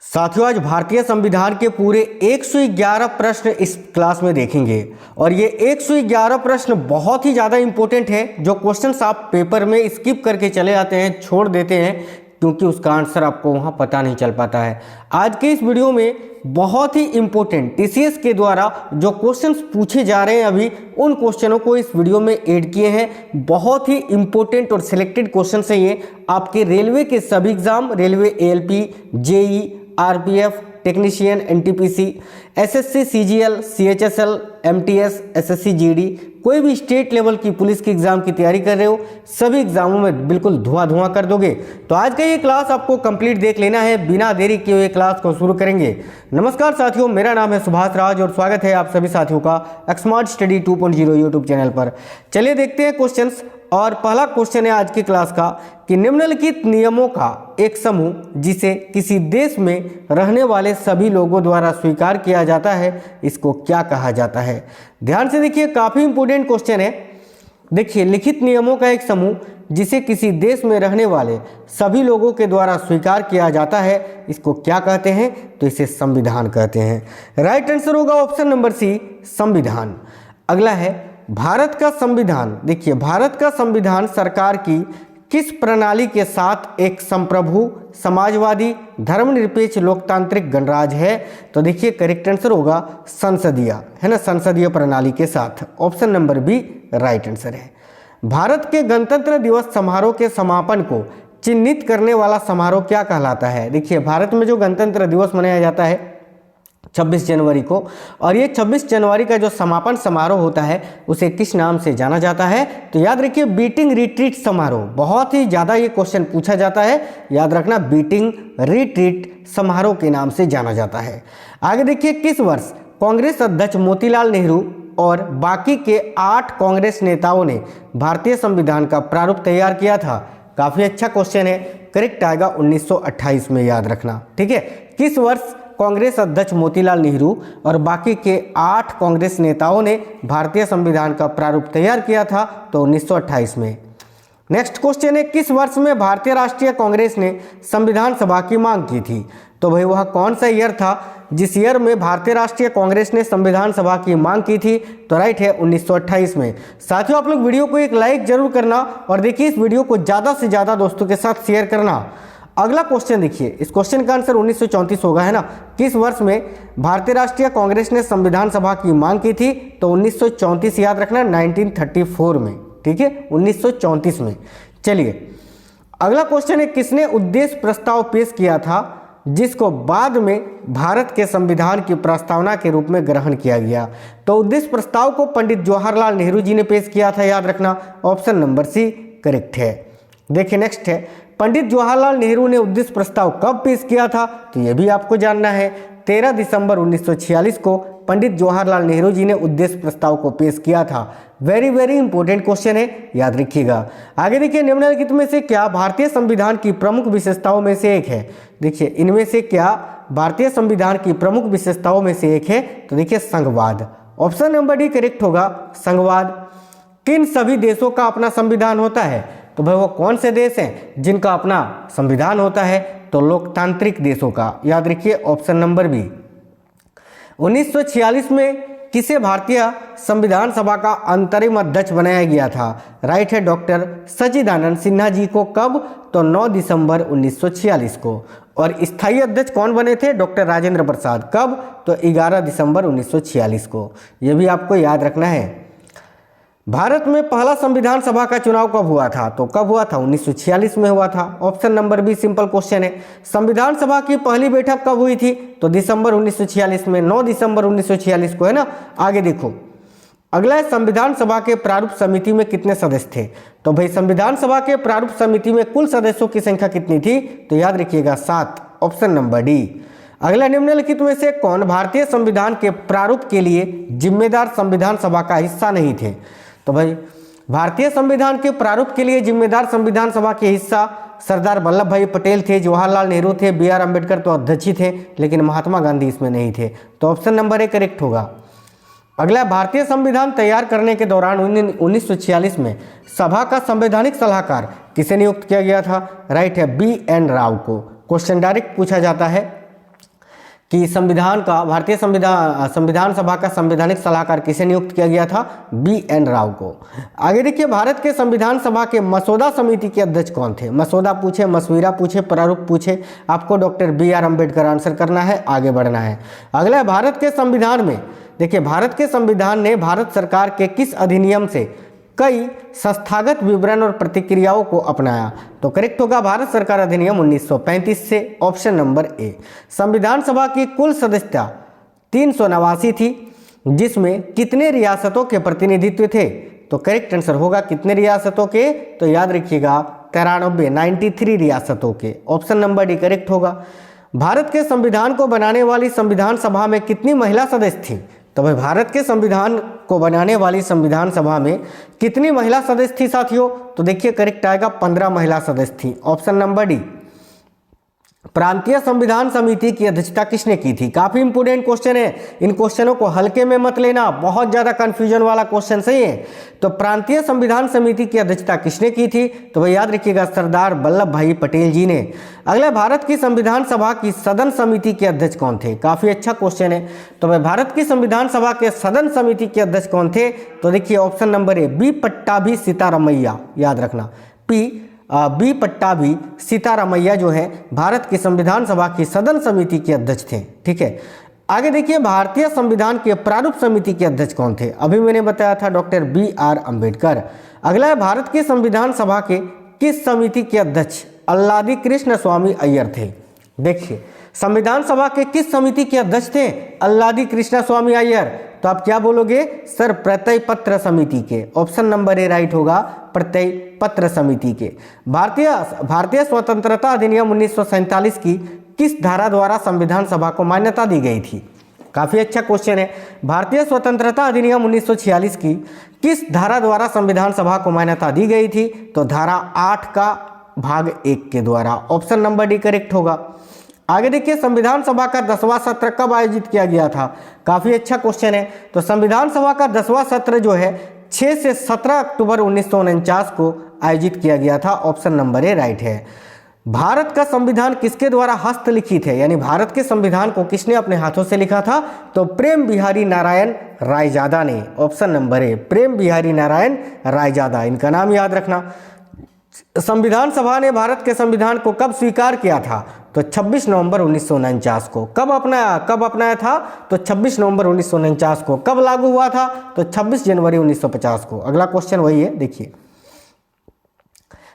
साथियों, आज भारतीय संविधान के पूरे 111 प्रश्न इस क्लास में देखेंगे और ये 111 प्रश्न बहुत ही ज़्यादा इंपॉर्टेंट है। जो क्वेश्चंस आप पेपर में स्किप करके चले जाते हैं, छोड़ देते हैं, क्योंकि उसका आंसर आपको वहाँ पता नहीं चल पाता है। आज के इस वीडियो में बहुत ही इंपॉर्टेंट टीसीएस के द्वारा जो क्वेश्चंस पूछे जा रहे हैं अभी, उन क्वेश्चनों को इस वीडियो में ऐड किए हैं। बहुत ही इंपॉर्टेंट और सिलेक्टेड क्वेश्चन है ये। आपके रेलवे के सभी exam, railway ALP, JE, RPF, technician, NTPC, SSC, CGL, CHSL, MTS, SSC GD, कोई भी स्टेट लेवल की पुलिस की एग्जाम की तैयारी कर रहे हो, सभी एग्जामों में बिल्कुल धुआं कर दोगे। तो आज का ये क्लास आपको कंप्लीट देख लेना है। बिना देरी किए हुए क्लास को शुरू करेंगे। नमस्कार साथियों, मेरा नाम है सुभाष राज और स्वागत है आप सभी साथियों का स्मार्ट स्टडी 2.0 यूट्यूब चैनल पर। चलिए देखते हैं क्वेश्चंस। और पहला क्वेश्चन है आज की क्लास का कि निम्नलिखित नियमों का एक समूह जिसे किसी देश में रहने वाले सभी लोगों द्वारा स्वीकार किया जाता है, इसको क्या कहा जाता है। ध्यान से देखिए, काफी इंपॉर्टेंट क्वेश्चन है। देखिए, लिखित नियमों का एक समूह जिसे किसी देश में रहने वाले सभी लोगों के द्वारा स्वीकार किया जाता है, इसको क्या कहते हैं? तो इसे संविधान कहते हैं। राइट आंसर होगा ऑप्शन नंबर सी, संविधान। अगला है भारत का संविधान। देखिए, भारत का संविधान सरकार की किस प्रणाली के साथ एक संप्रभु, समाजवादी, धर्मनिरपेक्ष, लोकतांत्रिक गणराज्य है? तो देखिए, करेक्ट आंसर होगा संसदीय, है ना, संसदीय प्रणाली के साथ। Option number B right answer है। भारत के गणतंत्र दिवस समारोह के समापन को चिन्हित करने वाला समारोह क्या कहलाता है? देखिए, भारत में जो गणतंत्र दिवस मनाया जाता है 26 जनवरी को, और ये 26 जनवरी का जो समापन समारोह होता है उसे किस नाम से जाना जाता है? तो याद रखिए, बीटिंग रिट्रीट समारोह। बहुत ही ज़्यादा ये क्वेश्चन पूछा जाता है, याद रखना, बीटिंग रिट्रीट समारोह के नाम से जाना जाता है। आगे देखिए, किस वर्ष कांग्रेस अध्यक्ष मोतीलाल नेहरू और बाकी के 8 कांग्रेस नेताओं ने भारतीय संविधान का प्रारूप तैयार किया था? काफ़ी अच्छा क्वेश्चन है, करेक्ट आएगा 1928 में, याद रखना। ठीक है, किस वर्ष कांग्रेस अध्यक्ष मोतीलाल नेहरू और बाकी के 8 कांग्रेस नेताओं ने भारतीय संविधान का प्रारूप तैयार किया था? तो 1928 में। नेक्स्ट क्वेश्चन है, किस वर्ष में भारतीय राष्ट्रीय कांग्रेस ने संविधान सभा की मांग की थी? तो भाई, वह कौन सा ईयर था जिस ईयर में भारतीय राष्ट्रीय कांग्रेस ने संविधान सभा की मांग की थी? तो राइट है 1928 में। साथियों, आप लोग वीडियो को एक लाइक जरूर करना और देखिए, इस वीडियो को ज़्यादा से ज़्यादा दोस्तों के साथ शेयर करना। अगला क्वेश्चन देखिए, इस क्वेश्चन का आंसर 1934 होगा, है ना। किस वर्ष में भारतीय राष्ट्रीय कांग्रेस ने संविधान सभा की मांग की थी? तो 1934, याद रखना, 1934 में। ठीक है, 1934 में। चलिए, अगला क्वेश्चन है, किसने उद्देश्य प्रस्ताव पेश किया था जिसको बाद में भारत के संविधान की प्रस्तावना के रूप में ग्रहण किया गया? तो उद्देश्य प्रस्ताव को पंडित जवाहरलाल नेहरू जी ने पेश किया था, याद रखना। ऑप्शन नंबर सी करेक्ट है। देखिए, नेक्स्ट है, पंडित जवाहरलाल नेहरू ने उद्देश्य प्रस्ताव कब पेश किया था? तो यह भी आपको जानना है। 13 दिसंबर 1946 को पंडित जवाहरलाल नेहरू जी ने उद्देश्य प्रस्ताव को पेश किया था। वेरी वेरी इंपॉर्टेंट क्वेश्चन है, याद रखिएगा। आगे देखिए, निम्नलिखित में से क्या भारतीय संविधान की प्रमुख विशेषताओं में से एक है? देखिए, इनमें से क्या भारतीय संविधान की प्रमुख विशेषताओं में से एक है? तो देखिए, संघवाद। ऑप्शन नंबर डी करेक्ट होगा, संघवाद। किन सभी देशों का अपना संविधान होता है? तो भाई, वो कौन से देश हैं जिनका अपना संविधान होता है? तो लोकतांत्रिक देशों का, याद रखिए, ऑप्शन नंबर बी। 1946 में किसे भारतीय संविधान सभा का अंतरिम अध्यक्ष बनाया गया था? राइट है, डॉक्टर सच्चिदानंद सिन्हा जी को। कब? तो 9 दिसंबर 1946 को। और स्थायी अध्यक्ष कौन बने थे? डॉक्टर राजेंद्र प्रसाद। कब? तो 11 दिसंबर 1946 को। यह भी आपको याद रखना है। भारत में पहला संविधान सभा का चुनाव कब हुआ था? तो कब हुआ था? 1946 में हुआ था। Option number B simple question है। संविधान सभा की पहली बैठक कब हुई थी? तो दिसंबर 1946 में, 9 दिसंबर 1946 को, है ना। आगे देखो, अगला है, संविधान सभा के प्रारूप समिति में कितने सदस्य थे? तो भाई, संविधान सभा के प्रारूप समिति में कुल सदस्यों की संख्या कितनी थी? तो याद रखिएगा, 7। Option number D. अगला, निम्नलिखित में से कौन भारतीय संविधान के प्रारूप के लिए जिम्मेदार संविधान सभा का हिस्सा नहीं थे? तो भाई, भारतीय संविधान के प्रारूप के लिए जिम्मेदार संविधान सभा के हिस्सा सरदार वल्लभ भाई पटेल थे, जवाहरलाल नेहरू थे, बी आर अम्बेडकर तो अध्यक्ष ही थे, लेकिन महात्मा गांधी इसमें नहीं थे। तो ऑप्शन नंबर ए करेक्ट होगा। अगला, भारतीय संविधान तैयार करने के दौरान 1946 में सभा का संवैधानिक सलाहकार किसे नियुक्त किया गया था? राइट है, बी एन राव को। क्वेश्चन डायरेक्ट पूछा जाता है। कि भारतीय संविधान सभा का संवैधानिक सलाहकार किसे नियुक्त किया गया था? BN राव को। आगे देखिए, भारत के संविधान सभा के मसौदा समिति के अध्यक्ष कौन थे? मसौदा पूछे, मसविरा पूछे, प्रारूप पूछे, आपको डॉक्टर BR अम्बेडकर आंसर करना है, आगे बढ़ना है। अगला है, भारत के संविधान में, देखिए भारत के संविधान ने भारत सरकार के किस अधिनियम से कई संस्थागत विवरण और प्रतिक्रियाओं को अपनाया? तो करेक्ट होगा भारत सरकार अधिनियम 1935 से, ऑप्शन नंबर ए। संविधान सभा की कुल सदस्यता 389 थी, जिसमें कितने रियासतों के प्रतिनिधित्व थे? तो करेक्ट आंसर होगा कितने रियासतों के? तो याद रखिएगा 93 रियासतों के, ऑप्शन नंबर डी करेक्ट होगा। भारत के संविधान को बनाने वाली संविधान सभा में कितनी महिला सदस्य थी? तो भाई भारत के संविधान को बनाने वाली संविधान सभा में कितनी महिला सदस्य थी साथियों? तो देखिए करेक्ट आएगा 15 महिला सदस्य थी, ऑप्शन नंबर डी। प्रांतीय संविधान समिति की अध्यक्षता किसने की थी? काफी इंपोर्टेंट क्वेश्चन है, इन क्वेश्चनों को हल्के में मत लेना, बहुत ज्यादा कंफ्यूजन वाला क्वेश्चन सही है। तो प्रांतीय संविधान समिति की अध्यक्षता किसने की थी? तो भाई याद रखिएगा सरदार वल्लभ भाई पटेल जी ने। अगला, भारत की संविधान सभा की सदन समिति के अध्यक्ष कौन थे? काफी अच्छा क्वेश्चन है। तो भाई भारत की संविधान सभा के सदन समिति के अध्यक्ष कौन थे? तो देखिए option number A, B Pattabhi Sitaramayya, याद रखना, बी पट्टाभी सीतारामैया जो है भारत की संविधान सभा की सदन समिति के अध्यक्ष थे। ठीक है, आगे देखिए, भारतीय संविधान के प्रारूप समिति के अध्यक्ष कौन थे? अभी मैंने बताया था डॉक्टर BR अम्बेडकर। अगला है, भारत की संविधान सभा के किस समिति के अध्यक्ष अल्लादी कृष्ण स्वामी अय्यर थे? देखिए संविधान सभा के किस समिति के अध्यक्ष थे? अल्लादी कृष्ण स्वामी अय्यर। तो आप क्या बोलोगे? सर प्रत्यय पत्र समिति के, ऑप्शन नंबर ए राइट होगा, प्रत्यय पत्र समिति के। भारतीय स्वतंत्रता अधिनियम 1947 की किस धारा द्वारा संविधान सभा को मान्यता दी गई थी? काफी अच्छा क्वेश्चन है। भारतीय स्वतंत्रता अधिनियम 1946 की किस धारा द्वारा संविधान सभा को मान्यता दी गई थी? तो धारा 8 का भाग 1 के द्वारा, ऑप्शन नंबर डी करेक्ट होगा। आगे देखिए, संविधान सभा का 10वां सत्र कब आयोजित किया गया था? काफी अच्छा क्वेश्चन है। तो संविधान सभा का 10वां सत्र जो है 6 से 17 अक्टूबर 1949 को आयोजित किया गया था, ऑप्शन नंबर ए राइट है। भारत का संविधान किसके द्वारा हस्तलिखित है? यानी भारत के संविधान को किसने अपने हाथों से लिखा था? तो प्रेम बिहारी नारायण रायजादा ने, ऑप्शन नंबर ए, प्रेम बिहारी नारायण रायजादा, इनका नाम याद रखना। संविधान सभा ने भारत के संविधान को कब स्वीकार किया था? तो 26 नवंबर 1949 को। कब अपनाया था? तो 26 नवंबर 1949 को। कब लागू हुआ था? तो 26 जनवरी 1950 को। अगला क्वेश्चन वही है, देखिए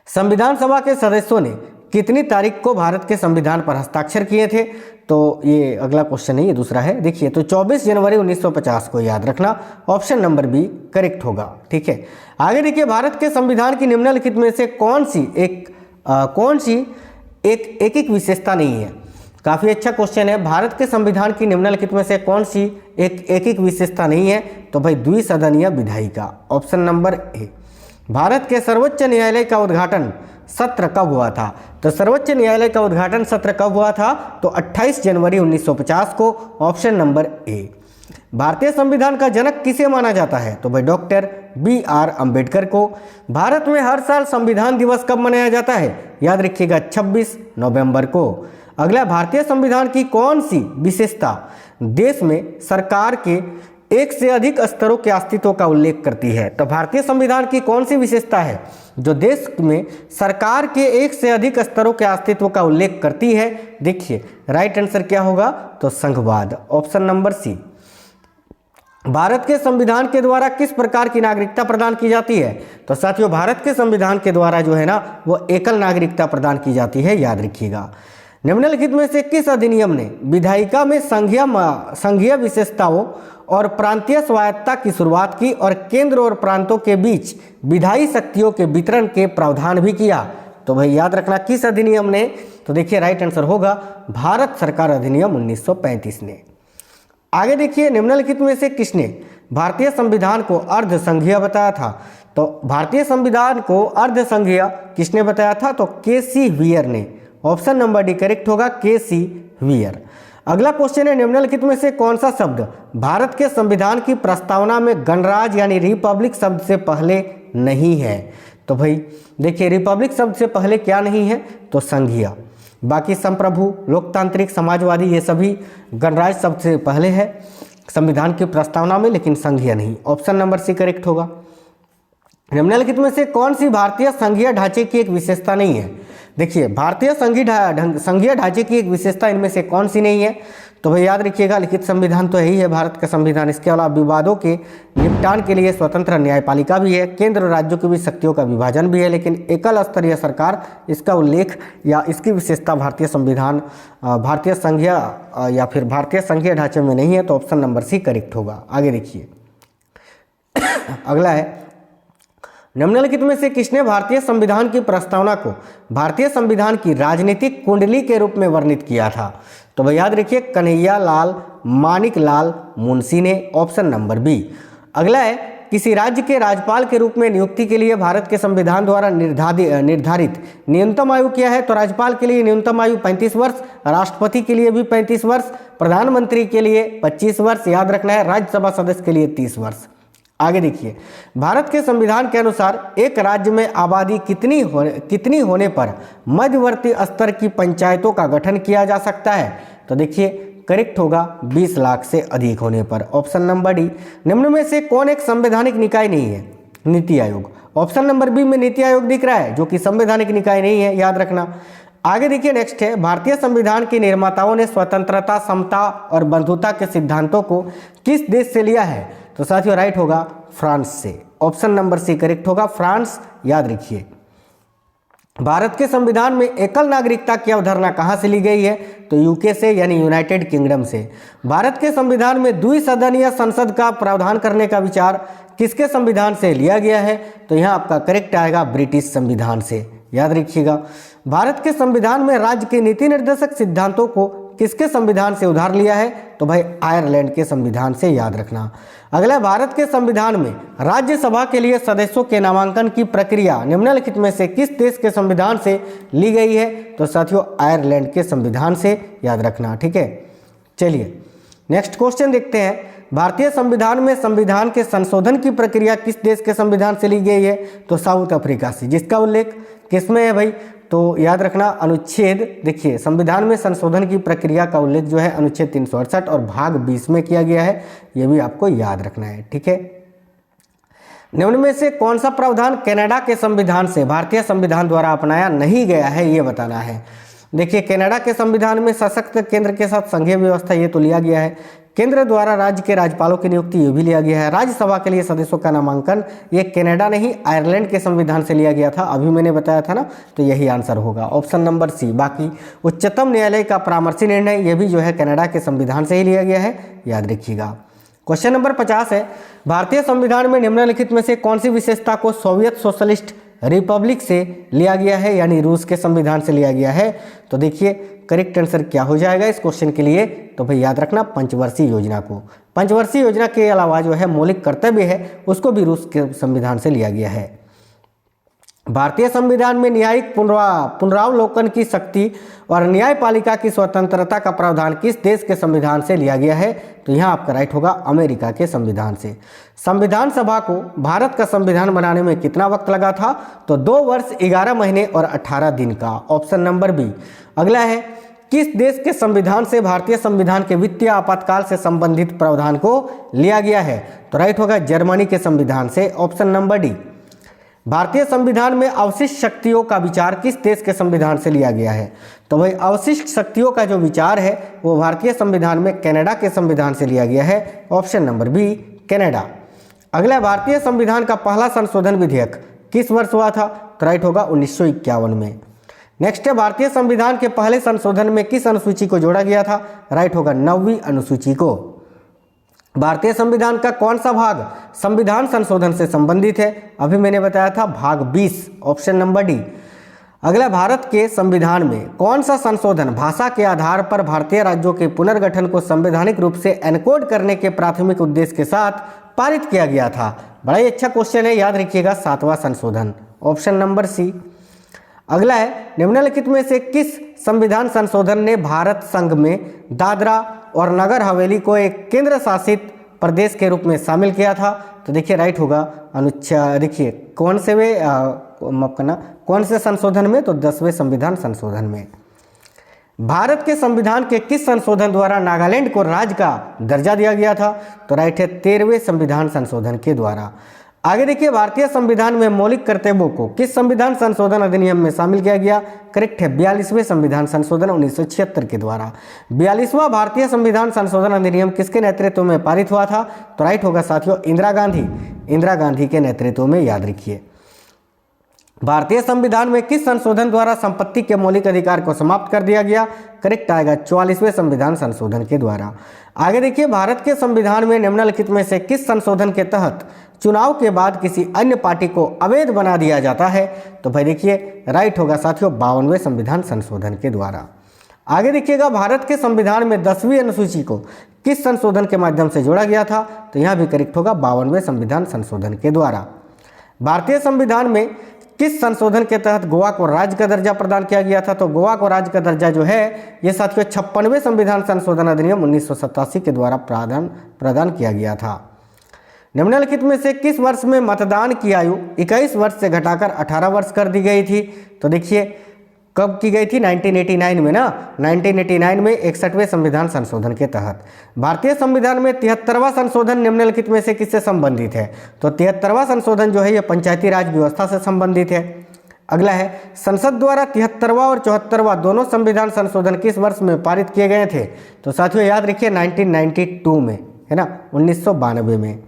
संविधान सभा के सदस्यों ने कितनी तारीख को भारत के संविधान पर हस्ताक्षर किए थे? तो ये अगला क्वेश्चन नहीं, ये दूसरा है। देखिए तो 24 जनवरी 1950 को, याद रखना, ऑप्शन नंबर बी करेक्ट होगा। ठीक है, आगे देखिए, भारत के संविधान की निम्नलिखित में से कौन सी एक विशेषता नहीं है? काफी अच्छा क्वेश्चन है। भारत के संविधान की निम्नलिखित में से कौन सी एक विशेषता नहीं है? तो भाई द्विसदनीय विधायिका, ऑप्शन नंबर ए। भारत के सर्वोच्च न्यायालय का उद्घाटन सत्र कब हुआ था? तो सर्वोच्च न्यायालय का उद्घाटन सत्र कब हुआ था? तो 28 जनवरी 1950 को, ऑप्शन नंबर ए। भारतीय संविधान का जनक किसे माना जाता है? तो भाई डॉक्टर BR अम्बेडकर को। भारत में हर साल संविधान दिवस कब मनाया जाता है? याद रखिएगा 26 नवंबर को। अगला, भारतीय संविधान की कौन सी विशेषता देश में सरकार के एक से अधिक स्तरों के अस्तित्व का उल्लेख करती है? तो भारतीय संविधान की कौन सी विशेषता है जो देश में सरकार के एक से अधिक स्तरों के अस्तित्व का उल्लेख करती है? देखिए राइट आंसर क्या होगा? तो संघवाद, ऑप्शन नंबर सी। भारत के संविधान के द्वारा किस प्रकार की नागरिकता प्रदान की जाती है? तो साथियों भारत के संविधान के द्वारा जो है ना वो एकल नागरिकता प्रदान की जाती है, याद रखिएगा। निम्नलिखित में से किस अधिनियम ने विधायिका में संघीय विशेषताओं और प्रांतीय स्वायत्तता की शुरुआत की और केंद्र और प्रांतों के बीच विधायी शक्तियों के वितरण के प्रावधान भी किया? तो भाई याद रखना किस अधिनियम ने? तो देखिए राइट आंसर होगा भारत सरकार अधिनियम 1935 ने। आगे देखिए, निम्नलिखित में से किसने भारतीय संविधान को अर्ध संघीय बताया था? तो भारतीय संविधान को अर्ध संघीय किसने बताया था? तो KC व्हीयर ने, ऑप्शन नंबर डी करेक्ट होगा, KC व्हीयर। अगला क्वेश्चन है, निम्नलिखित में से कौन सा शब्द भारत के संविधान की प्रस्तावना में गणराज्य यानी रिपब्लिक शब्द से पहले नहीं है? तो भाई देखिए रिपब्लिक शब्द से पहले क्या नहीं है? तो संघीय। बाकी संप्रभु, लोकतांत्रिक, समाजवादी ये सभी गणराज्य सबसे पहले है संविधान की प्रस्तावना में, लेकिन संघीय नहीं। ऑप्शन नंबर सी करेक्ट होगा। निम्नलिखित में से कौन सी भारतीय संघीय ढांचे की एक विशेषता नहीं है? देखिए, भारतीय संघीय ढांचे की एक विशेषता इनमें से कौन सी नहीं है? तो भाई याद रखिएगा, लिखित संविधान तो यही है भारत का संविधान। इसके अलावा विवादों के निपटान के लिए स्वतंत्र न्यायपालिका भी है, केंद्र और राज्यों के बीच शक्तियों का विभाजन भी है, लेकिन एकल स्तरीय सरकार, इसका उल्लेख या इसकी विशेषता भारतीय संविधान भारतीय संघीय या फिर भारतीय संघीय ढांचे में नहीं है। तो ऑप्शन नंबर सी करेक्ट होगा। आगे देखिए, अगला है, निम्नलिखित में से किसने भारतीय संविधान की प्रस्तावना को भारतीय संविधान की राजनीतिक कुंडली के रूप में वर्णित किया था? तो भाई याद रखिए, कन्हैया लाल मानिक लाल मुंशी ने। Option number B. अगला है, किसी राज्य के राज्यपाल के रूप में नियुक्ति के लिए भारत के संविधान द्वारा निर्धारित न्यूनतम आयु क्या है? तो राज्यपाल के लिए न्यूनतम आयु 35 वर्ष, राष्ट्रपति के लिए भी 35 वर्ष, प्रधानमंत्री के लिए 25 वर्ष, याद रखना है, राज्यसभा सदस्य के लिए 30 वर्ष। आगे देखिए, भारत के संविधान के अनुसार एक राज्य में आबादी कितनी होने पर मध्यवर्ती स्तर की पंचायतों का गठन किया जा सकता है? तो देखिए करेक्ट होगा 20 लाख से अधिक होने पर। Option number D. निम्न में से कौन एक संवैधानिक निकाय नहीं है? NITI Aayog. Option number B में नीति आयोग दिख रहा है, जो कि संवैधानिक निकाय नहीं है, याद रखना। आगे देखिए, नेक्स्ट है, भारतीय संविधान के निर्माताओं ने स्वतंत्रता, समता और बंधुता के सिद्धांतों को किस देश से लिया है? तो साथियों राइट होगा फ्रांस से। ऑप्शन नंबर सी करेक्ट होगा, फ्रांस। याद रखिए, भारत के संविधान में एकल नागरिकता की अवधारणा कहां से ली गई है? तो यूके से, यानी यूनाइटेड किंगडम से। भारत के संविधान में द्विसदनीय संसद का प्रावधान करने का विचार किसके संविधान से लिया गया है? तो यहाँ आपका करेक्ट आएगा ब्रिटिश संविधान से। याद रखिएगा, भारत के संविधान में राज्य के नीति निर्देशक सिद्धांतों को किसके संविधान से उधार लिया है? तो भाई आयरलैंड के संविधान से, याद रखना। अगला, भारत के संविधान में राज्यसभा के लिए सदस्यों के नामांकन की प्रक्रिया निम्नलिखित में से किस देश के संविधान से ली गई है? तो साथियों आयरलैंड के संविधान से, याद रखना। ठीक है, चलिए नेक्स्ट क्वेश्चन देखते हैं। भारतीय संविधान में संविधान के संशोधन की प्रक्रिया किस देश के संविधान से ली गई है? तो साउथ अफ्रीका से, जिसका उल्लेख किसमें है भाई? तो याद रखना अनुच्छेद, देखिए संविधान में संशोधन की प्रक्रिया का उल्लेख जो है अनुच्छेद 368 और भाग 20 में किया गया है, ये भी आपको याद रखना है। ठीक है, निम्न में से कौन सा प्रावधान कनाडा के संविधान से भारतीय संविधान द्वारा अपनाया नहीं गया है, ये बताना है। देखिए, कनाडा के संविधान में सशक्त केंद्र के साथ संघीय व्यवस्था, ये तो लिया गया है। केंद्र द्वारा राज्य के राज्यपालों की नियुक्ति, ये भी लिया गया है। राज्यसभा के लिए सदस्यों का नामांकन, ये कनाडा नहीं आयरलैंड के संविधान से लिया गया था, अभी मैंने बताया था ना, तो यही आंसर होगा। Option number C. बाकी उच्चतम न्यायालय का परामर्शी निर्णय, ये भी जो है कनाडा के संविधान से ही लिया गया है, याद रखिएगा। क्वेश्चन नंबर 50 है, भारतीय संविधान में निम्नलिखित में से कौन सी विशेषता को सोवियत सोशलिस्ट रिपब्लिक से लिया गया है, यानी रूस के संविधान से लिया गया है? तो देखिए करेक्ट आंसर क्या हो जाएगा इस क्वेश्चन के लिए? तो भाई याद रखना पंचवर्षीय योजना को। पंचवर्षीय योजना के अलावा जो है मौलिक कर्तव्य है, उसको भी रूस के संविधान से लिया गया है। भारतीय संविधान में न्यायिक पुनरावलोकन की शक्ति और न्यायपालिका की स्वतंत्रता का प्रावधान किस देश के संविधान से लिया गया है? तो यहाँ आपका राइट होगा अमेरिका के संविधान से। संविधान सभा को भारत का संविधान बनाने में कितना वक्त लगा था? तो 2 वर्ष 11 महीने और 18 दिन का। Option number B. अगला है, किस देश के संविधान से भारतीय संविधान के वित्तीय आपातकाल से संबंधित प्रावधान को लिया गया है? तो राइट होगा जर्मनी के संविधान से। Option number D. भारतीय संविधान में अवशिष्ट शक्तियों का विचार किस देश के संविधान से लिया गया है? तो भाई अवशिष्ट शक्तियों का जो विचार है वो भारतीय संविधान में कनाडा के संविधान से लिया गया है। Option number B Canada. अगला, भारतीय संविधान का पहला संशोधन विधेयक किस वर्ष हुआ था? तो राइट होगा 1951 में। नेक्स्ट है, भारतीय संविधान के पहले संशोधन में किस अनुसूची को जोड़ा गया था? राइट होगा 9वीं अनुसूची को। भारतीय संविधान का कौन सा भाग संविधान संशोधन से संबंधित है? अभी मैंने बताया था भाग 20। Option number D. अगला, भारत के संविधान में कौन सा संशोधन भाषा के आधार पर भारतीय राज्यों के पुनर्गठन को संवैधानिक रूप से एनकोड करने के प्राथमिक उद्देश्य के साथ पारित किया गया था? बड़ा ही अच्छा क्वेश्चन है, याद रखिएगा 7वां संशोधन। Option number C. अगला है, निम्नलिखित में से किस संविधान संशोधन ने भारत संघ में दादरा और नगर हवेली को एक केंद्र शासित प्रदेश के रूप में शामिल किया था? तो देखिए राइट होगा अनुच्छेद, देखिए कौन से संशोधन में? तो 10वें संविधान संशोधन में। भारत के संविधान के किस संशोधन द्वारा नागालैंड को राज्य का दर्जा दिया गया था? तो राइट है 13वें संविधान संशोधन के द्वारा। आगे देखिए, भारतीय संविधान में मौलिक कर्तव्यों को किस संविधान संशोधन अधिनियम में शामिल किया गया? करेक्ट है 42वें संविधान संशोधन 1976 के द्वारा। 42वां भारतीय संविधान संशोधन अधिनियम किसके नेतृत्व में पारित हुआ था? तो राइट होगा साथियों इंदिरा गांधी के नेतृत्व में, याद रखिए। भारतीय संविधान में किस संशोधन द्वारा संपत्ति के मौलिक अधिकार को समाप्त कर दिया गया? करेक्ट आएगा 44वें संविधान संशोधन के द्वारा। आगे देखिए, भारत के संविधान में निम्नलिखित में से किस संशोधन के तहत चुनाव के बाद किसी अन्य पार्टी को अवैध बना दिया जाता है? तो भाई देखिए राइट होगा साथियों 52वें संविधान संशोधन के द्वारा। आगे देखिएगा, भारत के संविधान में 10वीं अनुसूची को किस संशोधन के माध्यम से जोड़ा गया था? तो यहाँ भी करेक्ट होगा 52वें संविधान संशोधन के द्वारा। भारतीय संविधान में किस संशोधन के तहत गोवा को राज्य का दर्जा प्रदान किया गया था? तो गोवा को राज्य का दर्जा जो है ये साथियों 56वें संविधान संशोधन अधिनियम 1987 के द्वारा प्रदान किया गया था। निम्नलिखित में से किस वर्ष में मतदान की आयु 21 वर्ष से घटाकर 18 वर्ष कर दी गई थी? तो देखिए कब की गई थी? 1989 में ना, 1989 में 61वें संविधान संशोधन के तहत। भारतीय संविधान में 73वां संशोधन निम्नलिखित में से किससे संबंधित है? तो 73वां संशोधन जो है ये पंचायती राज व्यवस्था से संबंधित है। अगला है, संसद द्वारा 73वां और 74वां दोनों संविधान संशोधन किस वर्ष में पारित किए गए थे? तो साथियों याद रखिए 1992 में, है ना, 1992 में।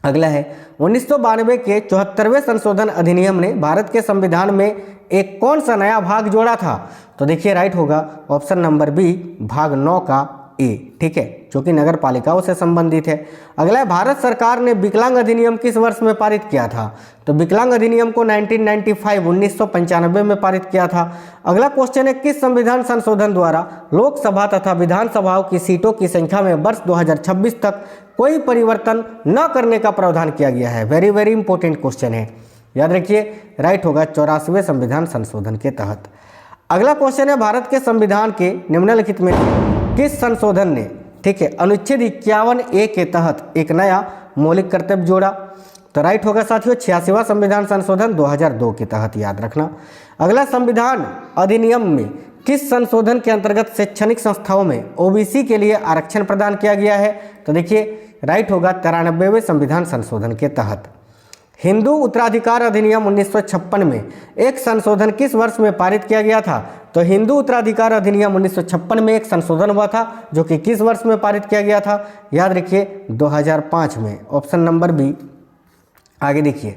अगला है, 1992 के 74वें संशोधन अधिनियम ने भारत के संविधान में एक कौन सा नया भाग जोड़ा था? तो देखिए राइट होगा ऑप्शन नंबर बी, भाग 9 का ए, ठीक है, जो कि नगर पालिकाओं से संबंधित है। अगला है, भारत सरकार ने विकलांग अधिनियम किस वर्ष में पारित किया था? तो विकलांग अधिनियम को 1995 में पारित किया था। अगला क्वेश्चन है, किस संविधान संशोधन द्वारा लोकसभा तथा विधानसभाओं की सीटों की संख्या में वर्ष 2026 तक कोई परिवर्तन न करने का प्रावधान किया गया है? वेरी वेरी इंपॉर्टेंट क्वेश्चन है, याद रखिए राइट होगा 84वें संविधान संशोधन के तहत। अगला क्वेश्चन है, भारत के संविधान के निम्नलिखित में किस संशोधन ने, ठीक है, अनुच्छेद 51A के तहत एक नया मौलिक कर्तव्य जोड़ा? तो राइट होगा साथियों 86वां संविधान संशोधन 2002 के तहत, याद रखना। अगला, संविधान अधिनियम में किस संशोधन के अंतर्गत शैक्षणिक संस्थाओं में ओबीसी के लिए आरक्षण प्रदान किया गया है? तो देखिए राइट होगा 93वें संविधान संशोधन के तहत। हिंदू उत्तराधिकार अधिनियम 1956 में एक संशोधन किस वर्ष में पारित किया गया था? तो हिंदू उत्तराधिकार अधिनियम 1956 में एक संशोधन हुआ था जो कि किस वर्ष में पारित किया गया था? याद रखिए 2005 में, ऑप्शन नंबर बी। आगे देखिए,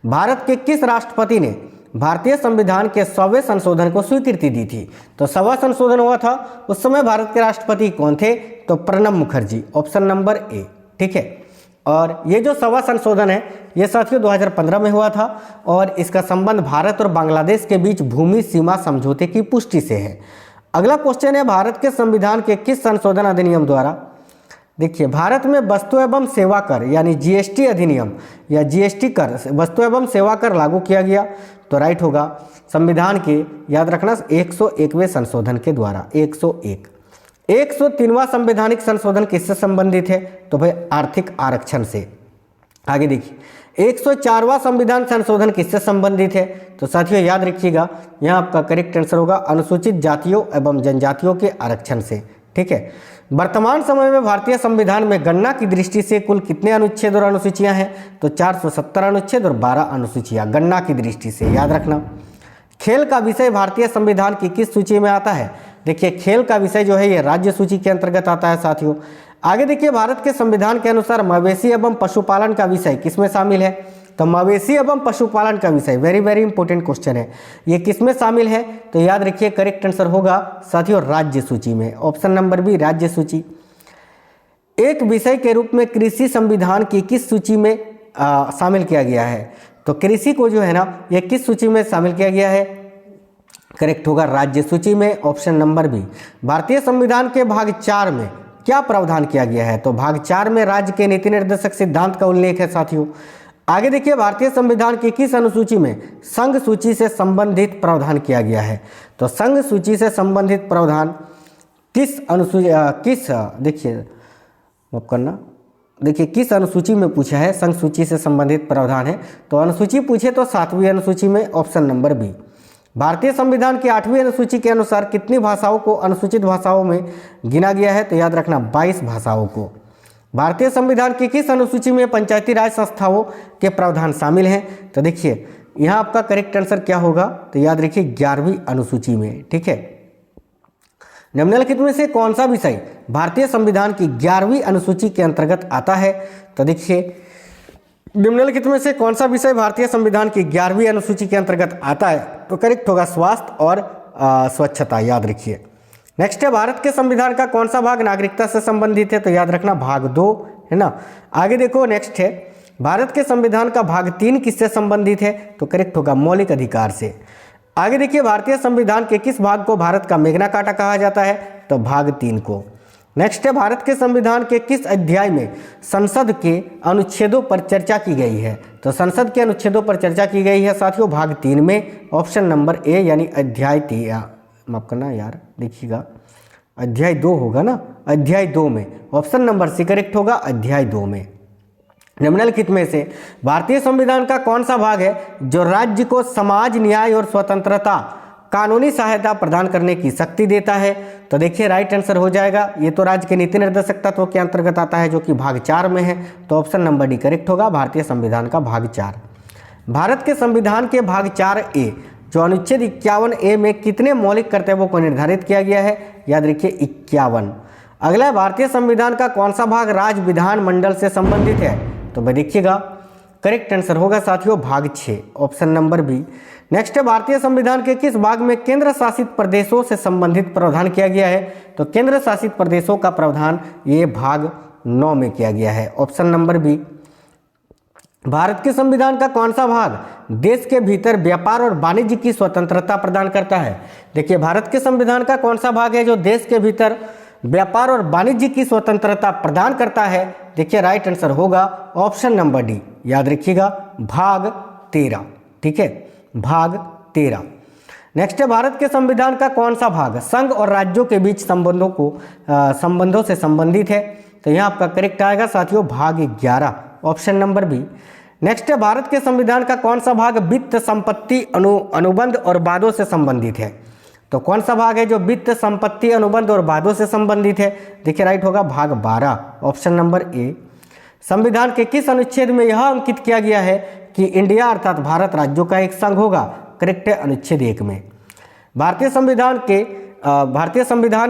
भारत के किस राष्ट्रपति ने भारतीय संविधान के 100वें संशोधन को स्वीकृति दी थी? तो 100वां संशोधन हुआ था, उस समय भारत के राष्ट्रपति कौन थे? तो प्रणब मुखर्जी, ऑप्शन नंबर ए, ठीक है। और ये जो 100वां संशोधन है ये साथियों 2015 में हुआ था और इसका संबंध भारत और बांग्लादेश के बीच भूमि सीमा समझौते की पुष्टि से है। अगला क्वेश्चन है, भारत के संविधान के किस संशोधन अधिनियम द्वारा, देखिए, भारत में वस्तु एवं सेवा कर यानी जीएसटी अधिनियम या जीएसटी कर, वस्तु एवं सेवा कर लागू किया गया? तो राइट होगा संविधान के, याद रखना, 101वें संशोधन के द्वारा। 101। 103वां संवैधानिक संशोधन किससे संबंधित है? तो भाई आर्थिक आरक्षण से। आगे देखिए, 104वां संविधान संशोधन किससे संबंधित है? तो साथियों याद रखिएगा यहाँ आपका करेक्ट आंसर होगा अनुसूचित जातियों एवं जनजातियों के आरक्षण से, ठीक है। वर्तमान समय में भारतीय संविधान में गणना की दृष्टि से कुल कितने अनुच्छेद और अनुसूचियां हैं? तो 470 अनुच्छेद और 12 अनुसूचियां गणना की दृष्टि से, याद रखना। खेल का विषय भारतीय संविधान की किस सूची में आता है? देखिए, खेल का विषय जो है ये राज्य सूची के अंतर्गत आता है साथियों। आगे देखिए, भारत के संविधान के अनुसार मवेशी एवं पशुपालन का विषय किसमें शामिल है? तो मवेशी एवं पशुपालन का विषय, वेरी वेरी इंपॉर्टेंट क्वेश्चन है, ये किसमें शामिल है? तो याद रखिए करेक्ट आंसर होगा साथियों राज्य सूची में, ऑप्शन नंबर बी, राज्य सूची। एक विषय के रूप में कृषि संविधान की किस सूची में शामिल किया गया है? तो कृषि को जो है ना ये किस सूची में शामिल किया गया है? करेक्ट होगा राज्य सूची में, ऑप्शन नंबर बी। भारतीय संविधान के भाग 4 में क्या प्रावधान किया गया है? तो भाग 4 में राज्य के नीति निर्देशक सिद्धांत का उल्लेख है साथियों। आगे देखिए, भारतीय संविधान की किस अनुसूची में संघ सूची से संबंधित प्रावधान किया गया है? तो संघ सूची से संबंधित प्रावधान किस अनुसूची, देखिए माफ करना, देखिए किस अनुसूची में पूछा है संघ सूची से संबंधित प्रावधान है? तो अनुसूची पूछे तो 7वीं अनुसूची में, ऑप्शन नंबर बी। भारतीय संविधान की 8वीं अनुसूची के अनुसार कितनी भाषाओं को अनुसूचित भाषाओं में गिना गया है? तो याद रखना 22 भाषाओं को। भारतीय संविधान की किस अनुसूची में पंचायती राज संस्थाओं के प्रावधान शामिल हैं? तो देखिए यहाँ आपका करेक्ट आंसर क्या होगा? तो याद रखिए 11वीं अनुसूची में। ठीक है, निम्नलिखित में से कौन सा विषय भारतीय संविधान की 11वीं अनुसूची के अंतर्गत आता है? तो देखिए निम्नलिखित में से कौन सा विषय भारतीय संविधान की 11वीं अनुसूची के अंतर्गत आता है? तो करेक्ट होगा स्वास्थ्य और स्वच्छता। याद रखिए। नेक्स्ट है, भारत के संविधान का कौन सा भाग नागरिकता से संबंधित है? तो याद रखना भाग 2 है ना। आगे देखो, नेक्स्ट है, भारत के संविधान का भाग 3 किससे संबंधित है? तो करेक्ट होगा मौलिक अधिकार से। आगे देखिए, भारतीय संविधान के किस भाग को भारत का मेग्ना कार्टा कहा जाता है? तो भाग 3 को। नेक्स्ट है, भारत के संविधान के किस अध्याय में संसद के अनुच्छेदों पर चर्चा की गई है? तो संसद के अनुच्छेदों पर चर्चा की गई है साथियों भाग 3 में, ऑप्शन नंबर ए यानी अध्याय 3, माफ करना यार, देखिएगा अध्याय 2 होगा ना, अध्याय 2 में ऑप्शन नंबर सी करेक्ट होगा, अध्याय 2 में। निम्नलिखित में से भारतीय संविधान का कौन सा भाग है जो राज्य को समाज, न्याय और स्वतंत्रता, कानूनी सहायता प्रदान करने की शक्ति देता है? तो देखिए राइट आंसर हो जाएगा, ये तो राज्य के नीति निर्देशक तत्वों के अंतर्गत आता है जो कि भाग 4 में है। तो ऑप्शन नंबर डी करेक्ट होगा, भारतीय संविधान का भाग 4। भारत के संविधान के भाग 4A जो अनुच्छेद 51A में कितने मौलिक कर्तव्यों को निर्धारित किया गया है? याद रखिए 51। अगला, भारतीय संविधान का कौन सा भाग राज्य विधानमंडल से संबंधित है? तो भाई देखिएगा करेक्ट आंसर होगा साथियों भाग 6, ऑप्शन नंबर बी। नेक्स्ट है, भारतीय संविधान के किस भाग में केंद्र शासित प्रदेशों से संबंधित प्रावधान किया गया है? तो केंद्र शासित प्रदेशों का प्रावधान ये भाग 9 में किया गया है, ऑप्शन नंबर बी। भारत के संविधान का कौन सा भाग देश के भीतर व्यापार और वाणिज्य की स्वतंत्रता प्रदान करता है? देखिए भारत के संविधान का कौन सा भाग है जो देश के भीतर व्यापार और वाणिज्य की स्वतंत्रता प्रदान करता है? देखिए राइट आंसर होगा ऑप्शन नंबर डी, याद रखिएगा भाग 13। ठीक है, भाग 13। नेक्स्ट है, भारत के संविधान का कौन सा भाग संघ और राज्यों के बीच संबंधों से संबंधित है? तो यहाँ आपका करेक्ट आएगा साथियों भाग 11, ऑप्शन नंबर बी। नेक्स्ट है, भारत के संविधान का कौन सा भाग वित्त, संपत्ति, अनुबंध और वादों से संबंधित है? तो कौन सा भाग है जो वित्त, संपत्ति, अनुबंध और वादों से संबंधित है? देखिए राइट होगा भाग 12, ऑप्शन नंबर ए। संविधान के किस अनुच्छेद में यह अंकित किया गया है कि इंडिया अर्थात भारत राज्यों का एक संघ होगा? करेक्ट है अनुच्छेद 1 में। भारतीय संविधान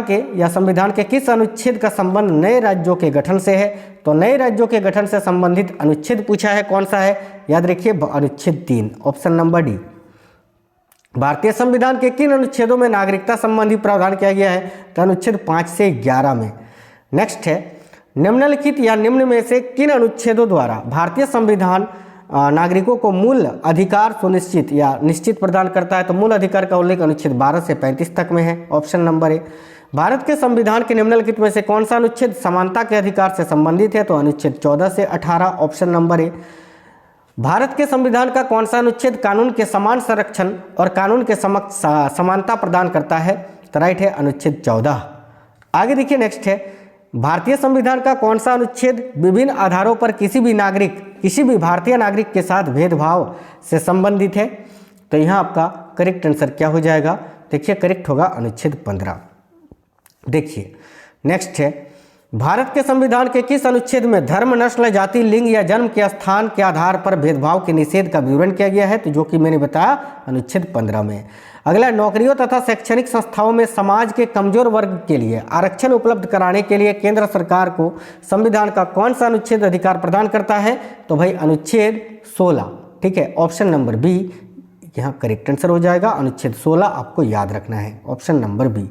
के या संविधान के किस अनुच्छेद का संबंध नए राज्यों के गठन से है? तो नए राज्यों के गठन से संबंधित अनुच्छेद पूछा है, कौन सा है? याद रखिए अनुच्छेद 3, ऑप्शन नंबर डी। भारतीय संविधान के किन अनुच्छेदों में नागरिकता संबंधी प्रावधान किया गया है? तो अनुच्छेद 5 से 11 में। नेक्स्ट है, निम्नलिखित या निम्न में से किन अनुच्छेदों द्वारा भारतीय संविधान नागरिकों को मूल अधिकार सुनिश्चित या निश्चित प्रदान करता है? तो मूल अधिकार का उल्लेख अनुच्छेद 12 से 35 तक में है, ऑप्शन नंबर ए। भारत के संविधान के निम्नलिखित में से कौन सा अनुच्छेद समानता के अधिकार से संबंधित है? तो अनुच्छेद 14 से 18, ऑप्शन नंबर ए। भारत के संविधान का कौन सा अनुच्छेद कानून के समान संरक्षण और कानून के समक्ष समानता प्रदान करता है? तो राइट है अनुच्छेद 14। आगे देखिए नेक्स्ट है, भारतीय संविधान का कौन सा अनुच्छेद विभिन्न आधारों पर किसी भी भारतीय नागरिक के साथ भेदभाव से संबंधित है? तो यहाँ आपका करेक्ट आंसर क्या हो जाएगा? देखिए करेक्ट होगा अनुच्छेद 15। देखिए नेक्स्ट है, भारत के संविधान के किस अनुच्छेद में धर्म, नस्ल, जाति, लिंग या जन्म के स्थान के आधार पर भेदभाव के निषेध का विवरण किया गया है? तो जो कि मैंने बताया अनुच्छेद 15 में। अगला, नौकरियों तथा शैक्षणिक संस्थाओं में समाज के कमजोर वर्ग के लिए आरक्षण उपलब्ध कराने के लिए केंद्र सरकार को संविधान का कौन सा अनुच्छेद अधिकार प्रदान करता है? तो भाई अनुच्छेद 16। ठीक है, ऑप्शन नंबर बी यहाँ करेक्ट आंसर हो जाएगा, अनुच्छेद 16 आपको याद रखना है, ऑप्शन नंबर बी।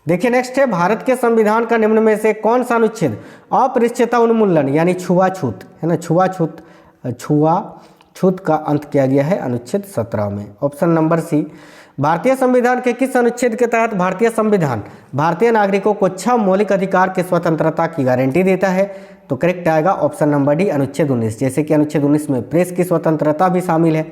देखिए नेक्स्ट है, भारत के संविधान का निम्न में से कौन सा अनुच्छेद अपृच्छता उन्मूलन यानी छुआछूत है ना, छुआछूत का अंत किया गया है? अनुच्छेद 17 में, ऑप्शन नंबर सी। भारतीय संविधान के किस अनुच्छेद के तहत भारतीय संविधान भारतीय नागरिकों को 6 मौलिक अधिकार की स्वतंत्रता की गारंटी देता है? तो करेक्ट आएगा ऑप्शन नंबर डी, अनुच्छेद 19। जैसे कि अनुच्छेद 19 में प्रेस की स्वतंत्रता भी शामिल है।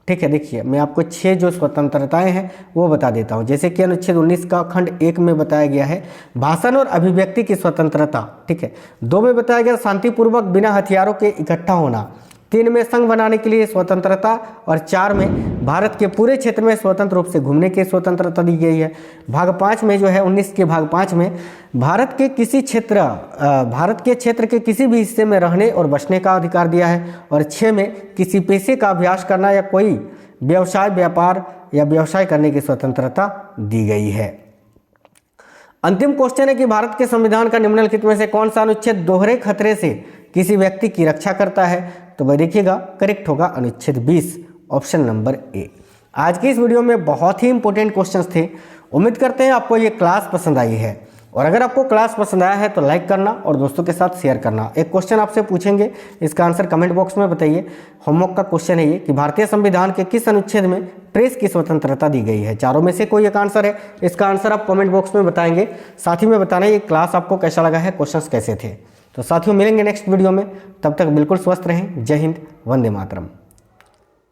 ठीक है, देखिए मैं आपको 6 जो स्वतंत्रताएं हैं वो बता देता हूं। जैसे कि अनुच्छेद 19 का खंड 1 में बताया गया है भाषण और अभिव्यक्ति की स्वतंत्रता। ठीक है, 2 में बताया गया शांतिपूर्वक बिना हथियारों के इकट्ठा होना। 3 में संघ बनाने के लिए स्वतंत्रता और 4 में भारत के पूरे क्षेत्र में स्वतंत्र रूप से घूमने की स्वतंत्रता दी गई है। भाग 5 में जो है 19 के भाग 5 में भारत के क्षेत्र के किसी भी हिस्से में रहने और बसने का अधिकार दिया है। और 6 में किसी पेशे का अभ्यास करना या कोई व्यवसाय व्यापार या व्यवसाय करने की स्वतंत्रता दी गई है। अंतिम क्वेश्चन है कि भारत के संविधान का निम्नलिखित में से कौन सा अनुच्छेद दोहरे खतरे से किसी व्यक्ति की रक्षा करता है? तो भाई देखिएगा, करेक्ट होगा अनुच्छेद 20, ऑप्शन नंबर ए। आज की इस वीडियो में बहुत ही इंपॉर्टेंट क्वेश्चंस थे। उम्मीद करते हैं आपको ये क्लास पसंद आई है, और अगर आपको क्लास पसंद आया है तो लाइक करना और दोस्तों के साथ शेयर करना। एक क्वेश्चन आपसे पूछेंगे, इसका आंसर कमेंट बॉक्स में बताइए। होमवर्क का क्वेश्चन है ये कि भारतीय संविधान के किस अनुच्छेद में प्रेस की स्वतंत्रता दी गई है? चारों में से कोई एक आंसर है, इसका आंसर आप कमेंट बॉक्स में बताएंगे। साथ ही में बताना ये क्लास आपको कैसा लगा है, क्वेश्चंस कैसे थे। तो साथियों मिलेंगे नेक्स्ट वीडियो में, तब तक बिल्कुल स्वस्थ रहें। जय हिंद, वंदे मातरम।